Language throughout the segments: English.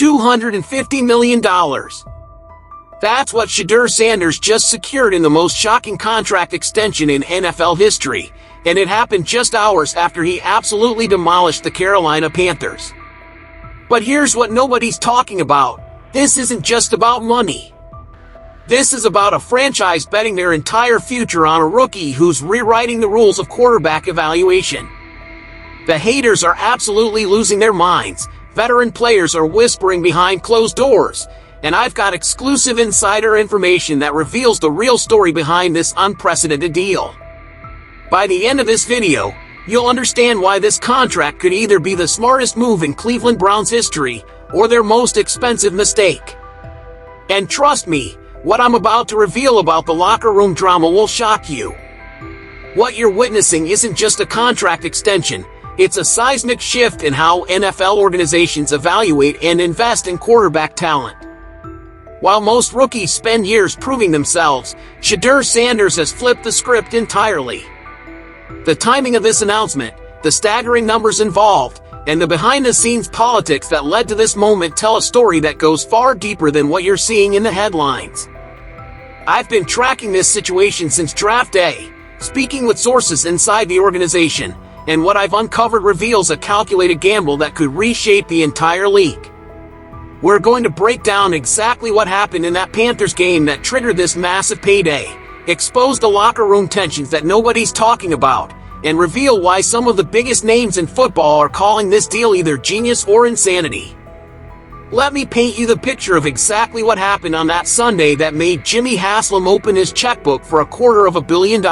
$250 million. That's what Shedeur Sanders just secured in the most shocking contract extension in NFL history, and it happened just hours after he absolutely demolished the Carolina Panthers. But here's what nobody's talking about. This isn't just about money. This is about a franchise betting their entire future on a rookie who's rewriting the rules of quarterback evaluation. The haters are absolutely losing their minds. Veteran players are whispering behind closed doors, and I've got exclusive insider information that reveals the real story behind this unprecedented deal. By the end of this video, you'll understand why this contract could either be the smartest move in Cleveland Browns history or their most expensive mistake. And trust me, what I'm about to reveal about the locker room drama will shock you. What you're witnessing isn't just a contract extension, it's a seismic shift in how NFL organizations evaluate and invest in quarterback talent. While most rookies spend years proving themselves, Shedeur Sanders has flipped the script entirely. The timing of this announcement, the staggering numbers involved, and the behind-the-scenes politics that led to this moment tell a story that goes far deeper than what you're seeing in the headlines. I've been tracking this situation since draft day, speaking with sources inside the organization, and what I've uncovered reveals a calculated gamble that could reshape the entire league. We're going to break down exactly what happened in that Panthers game that triggered this massive payday, expose the locker room tensions that nobody's talking about, and reveal why some of the biggest names in football are calling this deal either genius or insanity. Let me paint you the picture of exactly what happened on that Sunday that made Jimmy Haslam open his checkbook for $250 million.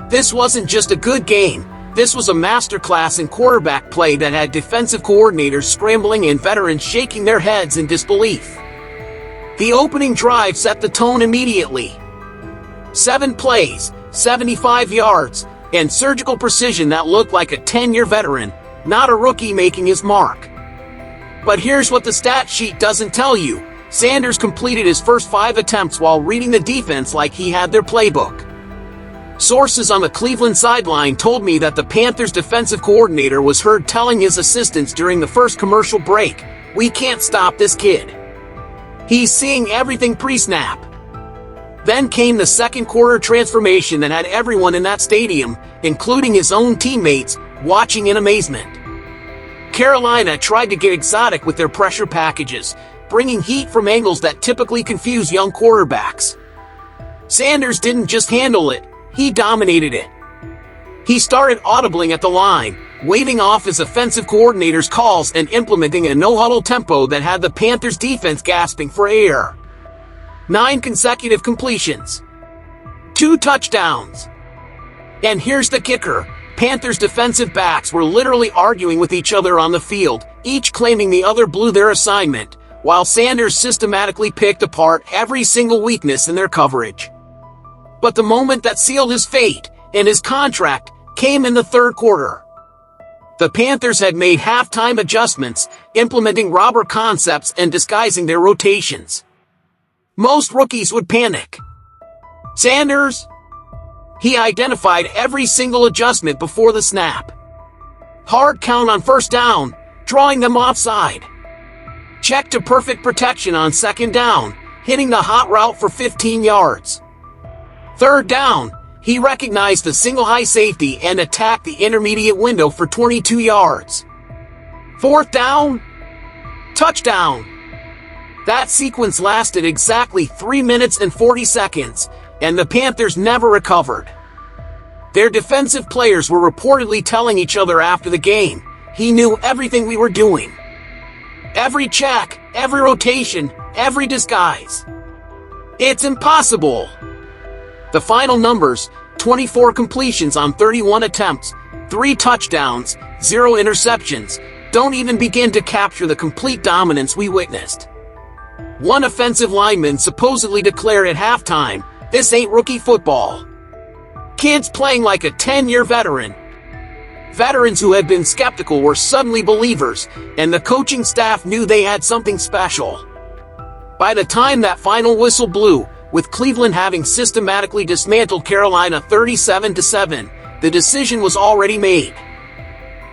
This wasn't just a good game. This was a masterclass in quarterback play that had defensive coordinators scrambling and veterans shaking their heads in disbelief. The opening drive set the tone immediately. 7 plays, 75 yards, and surgical precision that looked like a 10-year veteran, not a rookie making his mark. But here's what the stat sheet doesn't tell you. Sanders completed his first 5 attempts while reading the defense like he had their playbook. Sources on the Cleveland sideline told me that the Panthers defensive coordinator was heard telling his assistants during the first commercial break, "We can't stop this kid. He's seeing everything pre-snap." Then came the second quarter transformation that had everyone in that stadium, including his own teammates, watching in amazement. Carolina tried to get exotic with their pressure packages, bringing heat from angles that typically confuse young quarterbacks. Sanders didn't just handle it, he dominated it. He started audibling at the line, waving off his offensive coordinator's calls and implementing a no-huddle tempo that had the Panthers defense gasping for air. 9 consecutive completions. 2 touchdowns. And here's the kicker. Panthers defensive backs were literally arguing with each other on the field, each claiming the other blew their assignment, while Sanders systematically picked apart every single weakness in their coverage. But the moment that sealed his fate and his contract came in the third quarter. The Panthers had made halftime adjustments, implementing robber concepts and disguising their rotations. Most rookies would panic. Sanders? He identified every single adjustment before the snap. Hard count on first down, drawing them offside. Check to perfect protection on second down, hitting the hot route for 15 yards. Third down, he recognized the single high safety and attacked the intermediate window for 22 yards. Fourth down, touchdown. That sequence lasted exactly 3 minutes and 40 seconds, and the Panthers never recovered. Their defensive players were reportedly telling each other after the game, "He knew everything we were doing. Every check, every rotation, every disguise. It's impossible." The final numbers, 24 completions on 31 attempts, 3 touchdowns, 0 interceptions, don't even begin to capture the complete dominance we witnessed. One offensive lineman supposedly declared at halftime, "This ain't rookie football." Kids playing like a 10-year veteran. Veterans who had been skeptical were suddenly believers, and the coaching staff knew they had something special. By the time that final whistle blew, with Cleveland having systematically dismantled Carolina 37-7, the decision was already made.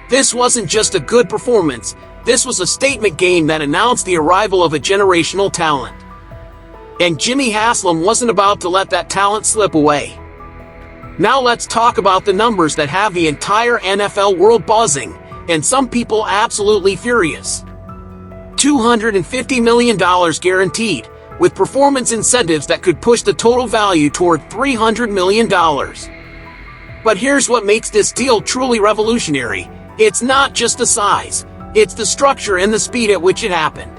This wasn't just a good performance, This was a statement game that announced the arrival of a generational talent. And Jimmy Haslam wasn't about to let that talent slip away. Now let's talk about the numbers that have the entire NFL world buzzing, and some people absolutely furious. $250 million guaranteed, with performance incentives that could push the total value toward $300 million. But here's what makes this deal truly revolutionary. It's not just the size, it's the structure and the speed at which it happened.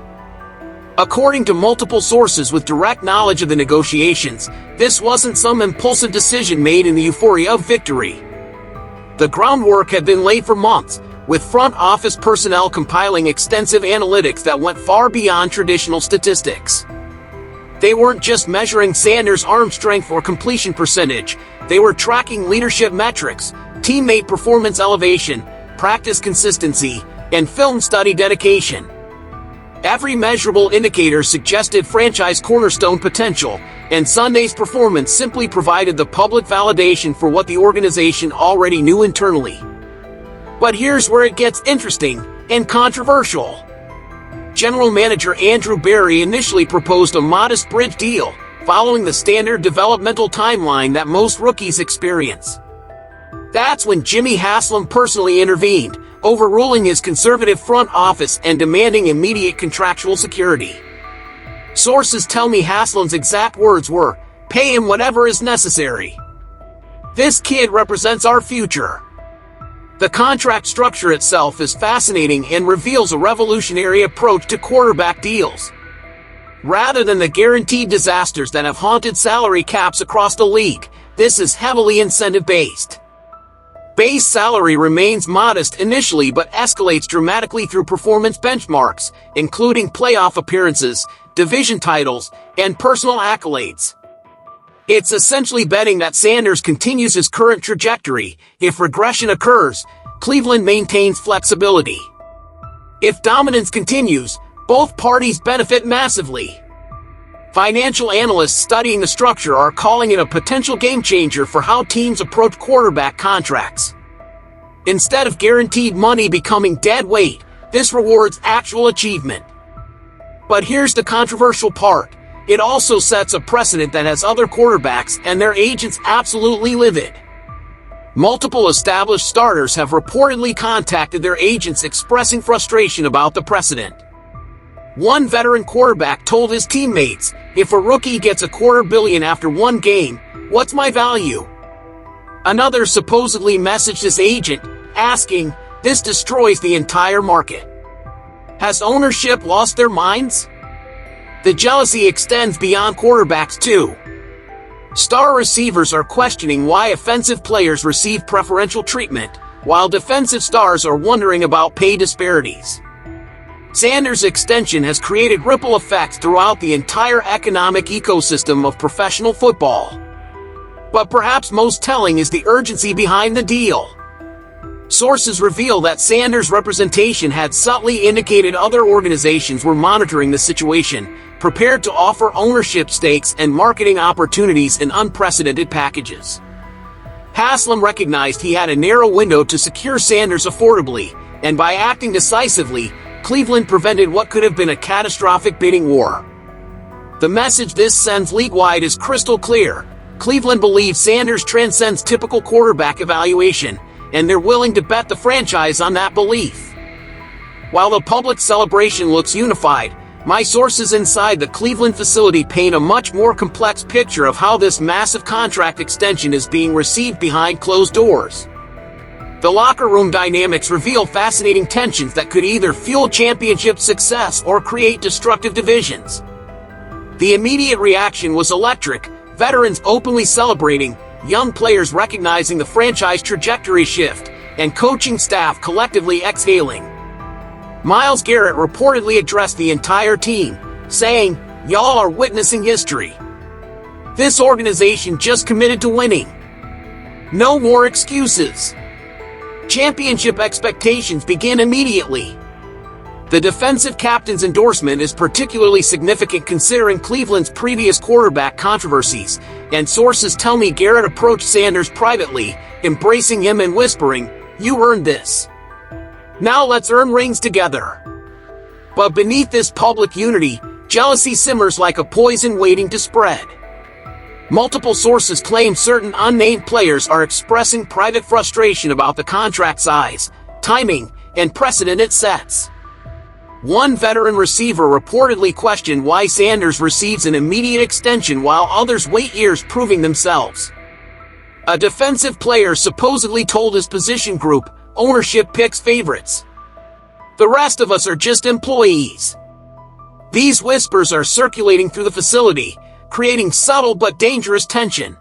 According to multiple sources with direct knowledge of the negotiations, this wasn't some impulsive decision made in the euphoria of victory. The groundwork had been laid for months, with front office personnel compiling extensive analytics that went far beyond traditional statistics. They weren't just measuring Sanders' arm strength or completion percentage, they were tracking leadership metrics, teammate performance elevation, practice consistency, and film study dedication. Every measurable indicator suggested franchise cornerstone potential, and Sunday's performance simply provided the public validation for what the organization already knew internally. But here's where it gets interesting and controversial. General Manager Andrew Berry initially proposed a modest bridge deal, following the standard developmental timeline that most rookies experience. That's when Jimmy Haslam personally intervened, overruling his conservative front office and demanding immediate contractual security. Sources tell me Haslam's exact words were, "Pay him whatever is necessary. This kid represents our future." The contract structure itself is fascinating and reveals a revolutionary approach to quarterback deals. Rather than the guaranteed disasters that have haunted salary caps across the league, this is heavily incentive-based. Base salary remains modest initially but escalates dramatically through performance benchmarks, including playoff appearances, division titles, and personal accolades. It's essentially betting that Sanders continues his current trajectory. If regression occurs, Cleveland maintains flexibility. If dominance continues, both parties benefit massively. Financial analysts studying the structure are calling it a potential game-changer for how teams approach quarterback contracts. Instead of guaranteed money becoming dead weight, this rewards actual achievement. But here's the controversial part. It also sets a precedent that has other quarterbacks and their agents absolutely livid. Multiple established starters have reportedly contacted their agents expressing frustration about the precedent. One veteran quarterback told his teammates, "If a rookie gets $250 million after one game, what's my value?" Another supposedly messaged his agent, asking, "This destroys the entire market. Has ownership lost their minds?" The jealousy extends beyond quarterbacks too. Star receivers are questioning why offensive players receive preferential treatment, while defensive stars are wondering about pay disparities. Sanders' extension has created ripple effects throughout the entire economic ecosystem of professional football. But perhaps most telling is the urgency behind the deal. Sources reveal that Sanders' representation had subtly indicated other organizations were monitoring the situation, prepared to offer ownership stakes and marketing opportunities in unprecedented packages. Haslam recognized he had a narrow window to secure Sanders affordably, and by acting decisively, Cleveland prevented what could have been a catastrophic bidding war. The message this sends league-wide is crystal clear. Cleveland believes Sanders transcends typical quarterback evaluation, and they're willing to bet the franchise on that belief. While the public celebration looks unified, my sources inside the Cleveland facility paint a much more complex picture of how this massive contract extension is being received behind closed doors. The locker room dynamics reveal fascinating tensions that could either fuel championship success or create destructive divisions. The immediate reaction was electric, veterans openly celebrating, young players recognizing the franchise trajectory shift, and coaching staff collectively exhaling. Myles Garrett reportedly addressed the entire team, saying, "Y'all are witnessing history. This organization just committed to winning. No more excuses." Championship expectations begin immediately. The defensive captain's endorsement is particularly significant considering Cleveland's previous quarterback controversies, and sources tell me Garrett approached Sanders privately, embracing him and whispering, "You earned this. Now let's earn rings together." But beneath this public unity, jealousy simmers like a poison waiting to spread. Multiple sources claim certain unnamed players are expressing private frustration about the contract size, timing, and precedent it sets. One veteran receiver reportedly questioned why Sanders receives an immediate extension while others wait years proving themselves. A defensive player supposedly told his position group, "Ownership picks favorites. The rest of us are just employees." These whispers are circulating through the facility, creating subtle but dangerous tension.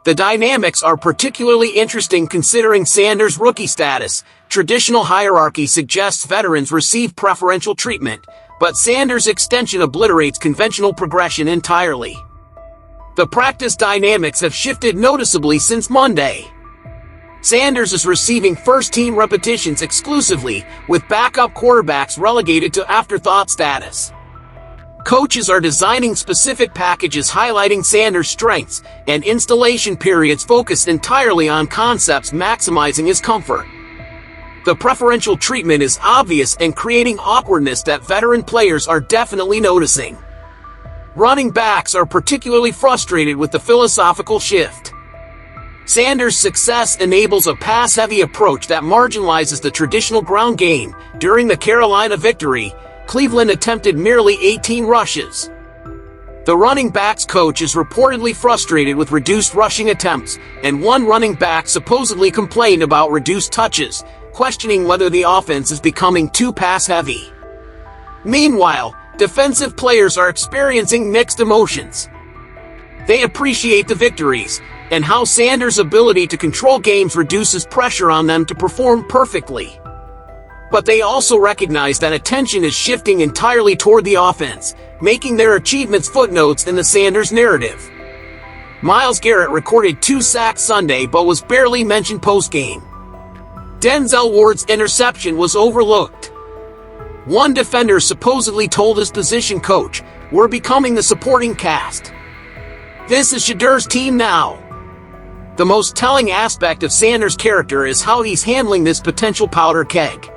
The dynamics are particularly interesting considering Sanders' rookie status. Traditional hierarchy suggests veterans receive preferential treatment, but Sanders' extension obliterates conventional progression entirely. The practice dynamics have shifted noticeably since Monday. Sanders is receiving first-team repetitions exclusively, with backup quarterbacks relegated to afterthought status. Coaches are designing specific packages highlighting Sanders' strengths, and installation periods focused entirely on concepts maximizing his comfort. The preferential treatment is obvious and creating awkwardness that veteran players are definitely noticing. Running backs are particularly frustrated with the philosophical shift. Sanders' success enables a pass-heavy approach that marginalizes the traditional ground game. During the Carolina victory, Cleveland attempted merely 18 rushes. The running backs coach is reportedly frustrated with reduced rushing attempts, and one running back supposedly complained about reduced touches, questioning whether the offense is becoming too pass-heavy. Meanwhile, defensive players are experiencing mixed emotions. They appreciate the victories, and how Sanders' ability to control games reduces pressure on them to perform perfectly. But they also recognize that attention is shifting entirely toward the offense, making their achievements footnotes in the Sanders narrative. Myles Garrett recorded 2 sacks Sunday but was barely mentioned post-game. Denzel Ward's interception was overlooked. One defender supposedly told his position coach, "We're becoming the supporting cast. This is Shedeur's team now." The most telling aspect of Sanders' character is how he's handling this potential powder keg.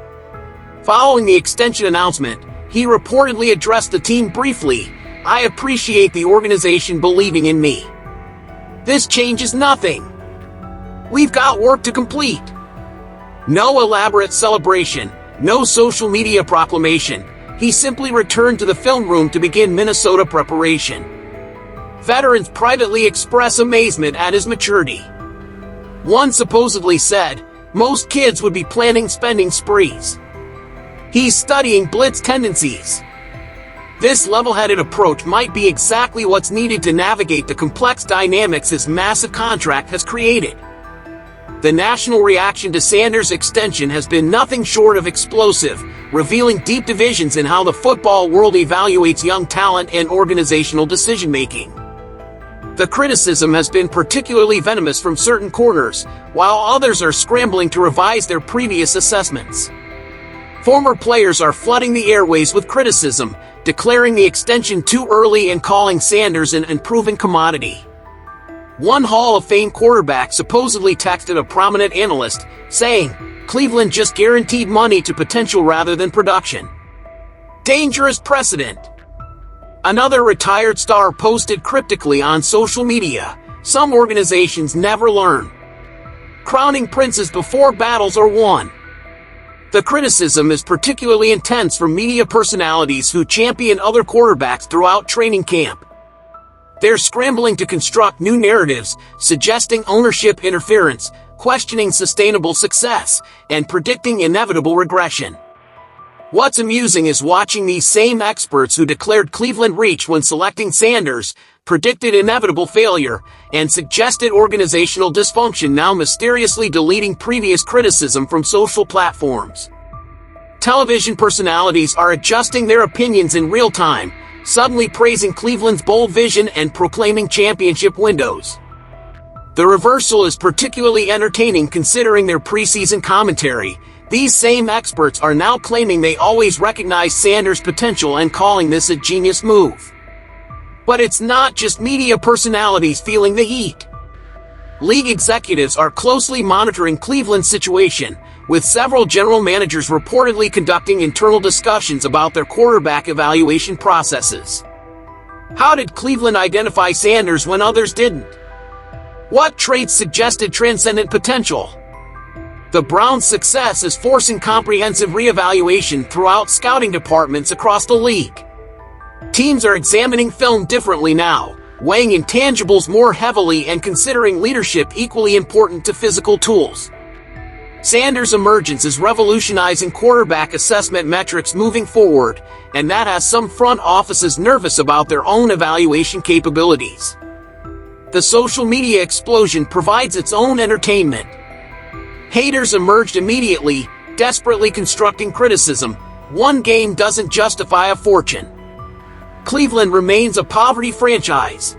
Following the extension announcement, he reportedly addressed the team briefly, "I appreciate the organization believing in me. This changes nothing. We've got work to complete." No elaborate celebration, no social media proclamation. He simply returned to the film room to begin Minnesota preparation. Veterans privately express amazement at his maturity. One supposedly said, "Most kids would be planning spending sprees. He's studying blitz tendencies." This level-headed approach might be exactly what's needed to navigate the complex dynamics his massive contract has created. The national reaction to Sanders' extension has been nothing short of explosive, revealing deep divisions in how the football world evaluates young talent and organizational decision-making. The criticism has been particularly venomous from certain corners, while others are scrambling to revise their previous assessments. Former players are flooding the airways with criticism, declaring the extension too early and calling Sanders an unproven commodity. One Hall of Fame quarterback supposedly texted a prominent analyst, saying, "Cleveland just guaranteed money to potential rather than production." Dangerous precedent. Another retired star posted cryptically on social media, "Some organizations never learn. Crowning princes before battles are won." The criticism is particularly intense from media personalities who champion other quarterbacks throughout training camp. They're scrambling to construct new narratives, suggesting ownership interference, questioning sustainable success, and predicting inevitable regression. What's amusing is watching these same experts who declared Cleveland reach when selecting Sanders, predicted inevitable failure, and suggested organizational dysfunction now mysteriously deleting previous criticism from social platforms. Television personalities are adjusting their opinions in real time, suddenly praising Cleveland's bold vision and proclaiming championship windows. The reversal is particularly entertaining considering their preseason commentary. These same experts are now claiming they always recognized Sanders' potential and calling this a genius move. But it's not just media personalities feeling the heat. League executives are closely monitoring Cleveland's situation, with several general managers reportedly conducting internal discussions about their quarterback evaluation processes. How did Cleveland identify Sanders when others didn't? What traits suggested transcendent potential? The Browns' success is forcing comprehensive reevaluation throughout scouting departments across the league. Teams are examining film differently now, weighing intangibles more heavily and considering leadership equally important to physical tools. Sanders' emergence is revolutionizing quarterback assessment metrics moving forward, and that has some front offices nervous about their own evaluation capabilities. The social media explosion provides its own entertainment. Haters emerged immediately, desperately constructing criticism. One game doesn't justify a fortune. Cleveland remains a poverty franchise.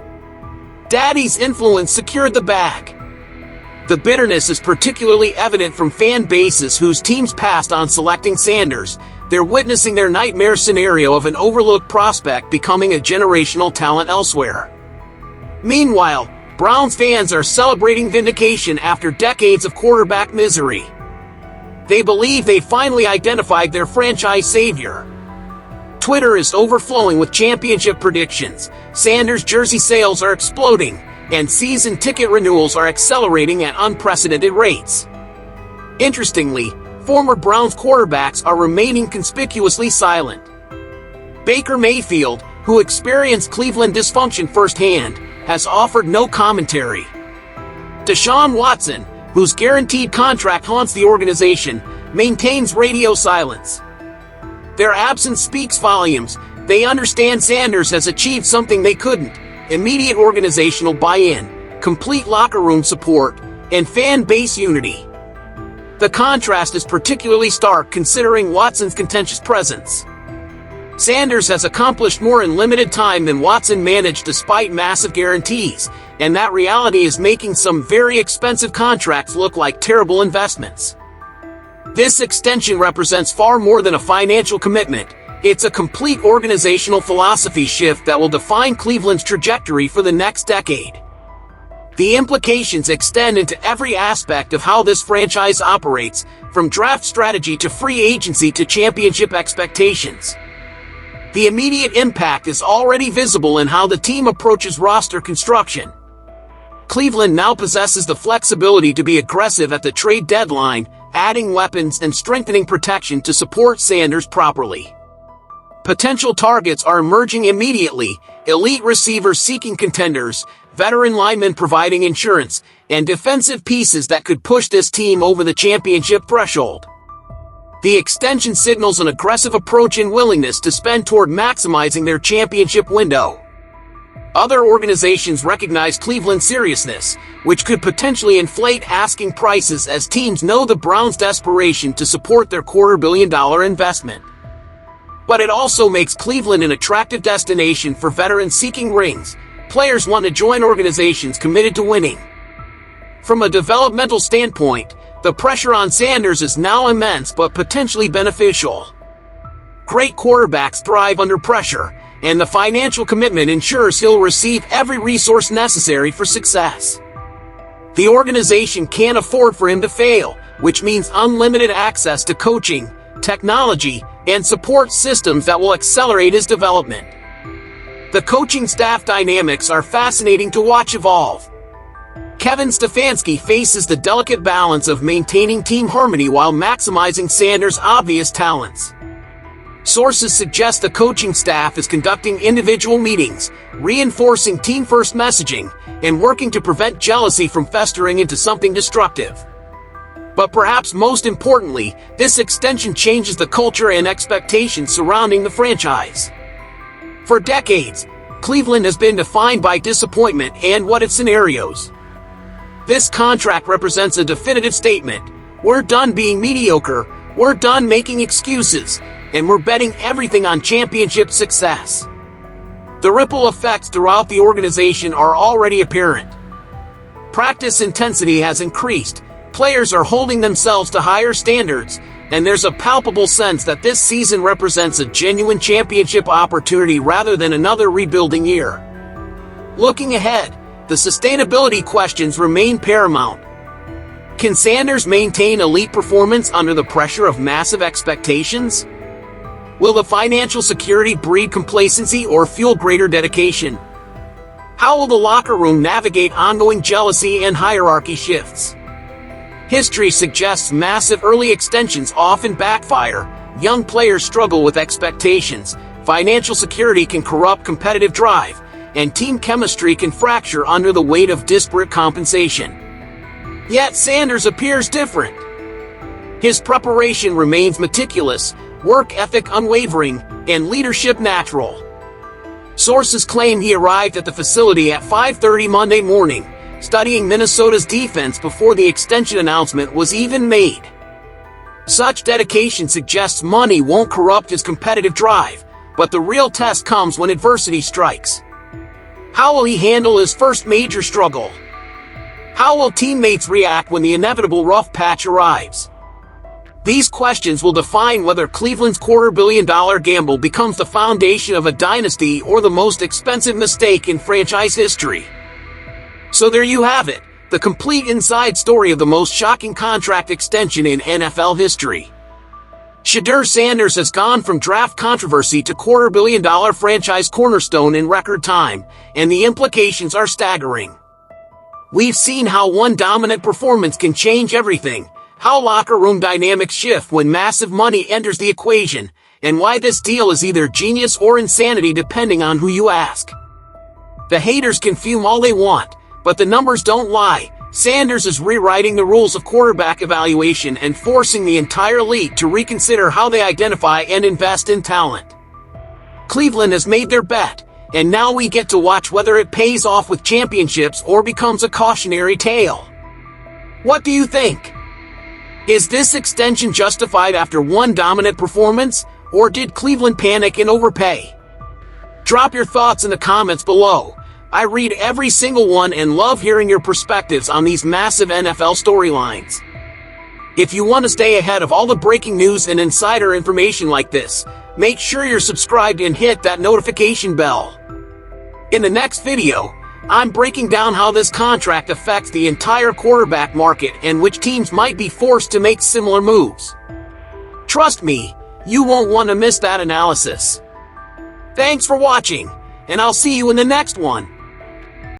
Daddy's influence secured the bag. The bitterness is particularly evident from fan bases whose teams passed on selecting Sanders. They're witnessing their nightmare scenario of an overlooked prospect becoming a generational talent elsewhere. Meanwhile, Browns fans are celebrating vindication after decades of quarterback misery. They believe they finally identified their franchise savior. Twitter is overflowing with championship predictions. Sanders jersey sales are exploding, and season ticket renewals are accelerating at unprecedented rates. Interestingly, former Browns quarterbacks are remaining conspicuously silent. Baker Mayfield, who experienced Cleveland dysfunction firsthand, has offered no commentary. Deshaun Watson, whose guaranteed contract haunts the organization, maintains radio silence. Their absence speaks volumes. They understand Sanders has achieved something they couldn't: immediate organizational buy-in, complete locker room support, and fan base unity. The contrast is particularly stark considering Watson's contentious presence. Sanders has accomplished more in limited time than Watson managed despite massive guarantees, and that reality is making some very expensive contracts look like terrible investments. This extension represents far more than a financial commitment. It's a complete organizational philosophy shift that will define Cleveland's trajectory for the next decade. The implications extend into every aspect of how this franchise operates, from draft strategy to free agency to championship expectations. The immediate impact is already visible in how the team approaches roster construction. Cleveland now possesses the flexibility to be aggressive at the trade deadline, adding weapons and strengthening protection to support Sanders properly. Potential targets are emerging immediately: elite receivers seeking contenders, veteran linemen providing insurance, and defensive pieces that could push this team over the championship threshold. The extension signals an aggressive approach and willingness to spend toward maximizing their championship window. Other organizations recognize Cleveland's seriousness, which could potentially inflate asking prices as teams know the Browns' desperation to support their $250 million investment. But it also makes Cleveland an attractive destination for veterans seeking rings. Players want to join organizations committed to winning. From a developmental standpoint, the pressure on Sanders is now immense but potentially beneficial. Great quarterbacks thrive under pressure, and the financial commitment ensures he'll receive every resource necessary for success. The organization can't afford for him to fail, which means unlimited access to coaching, technology, and support systems that will accelerate his development. The coaching staff dynamics are fascinating to watch evolve. Kevin Stefanski faces the delicate balance of maintaining team harmony while maximizing Sanders' obvious talents. Sources suggest the coaching staff is conducting individual meetings, reinforcing team-first messaging, and working to prevent jealousy from festering into something destructive. But perhaps most importantly, this extension changes the culture and expectations surrounding the franchise. For decades, Cleveland has been defined by disappointment and what-if scenarios. This contract represents a definitive statement: we're done being mediocre, we're done making excuses, and we're betting everything on championship success. The ripple effects throughout the organization are already apparent. Practice intensity has increased, players are holding themselves to higher standards, and there's a palpable sense that this season represents a genuine championship opportunity rather than another rebuilding year. Looking ahead, the sustainability questions remain paramount. Can Sanders maintain elite performance under the pressure of massive expectations? Will the financial security breed complacency or fuel greater dedication? How will the locker room navigate ongoing jealousy and hierarchy shifts? History suggests massive early extensions often backfire, young players struggle with expectations, financial security can corrupt competitive drive, and team chemistry can fracture under the weight of disparate compensation. Yet Sanders appears different. His preparation remains meticulous, work ethic unwavering, and leadership natural. Sources claim he arrived at the facility at 5:30 Monday morning, studying Minnesota's defense before the extension announcement was even made. Such dedication suggests money won't corrupt his competitive drive, but the real test comes when adversity strikes. How will he handle his first major struggle? How will teammates react when the inevitable rough patch arrives? These questions will define whether Cleveland's $250 million gamble becomes the foundation of a dynasty or the most expensive mistake in franchise history. So there you have it, the complete inside story of the most shocking contract extension in NFL history. Shedeur Sanders has gone from draft controversy to $250 million franchise cornerstone in record time, and the implications are staggering. We've seen how one dominant performance can change everything, how locker room dynamics shift when massive money enters the equation, and why this deal is either genius or insanity depending on who you ask. The haters can fume all they want, but the numbers don't lie. Sanders is rewriting the rules of quarterback evaluation and forcing the entire league to reconsider how they identify and invest in talent. Cleveland has made their bet, and now we get to watch whether it pays off with championships or becomes a cautionary tale. What do you think? Is this extension justified after one dominant performance, or did Cleveland panic and overpay? Drop your thoughts in the comments below. I read every single one and love hearing your perspectives on these massive NFL storylines. If you want to stay ahead of all the breaking news and insider information like this, make sure you're subscribed and hit that notification bell. In the next video, I'm breaking down how this contract affects the entire quarterback market and which teams might be forced to make similar moves. Trust me, you won't want to miss that analysis. Thanks for watching, and I'll see you in the next one.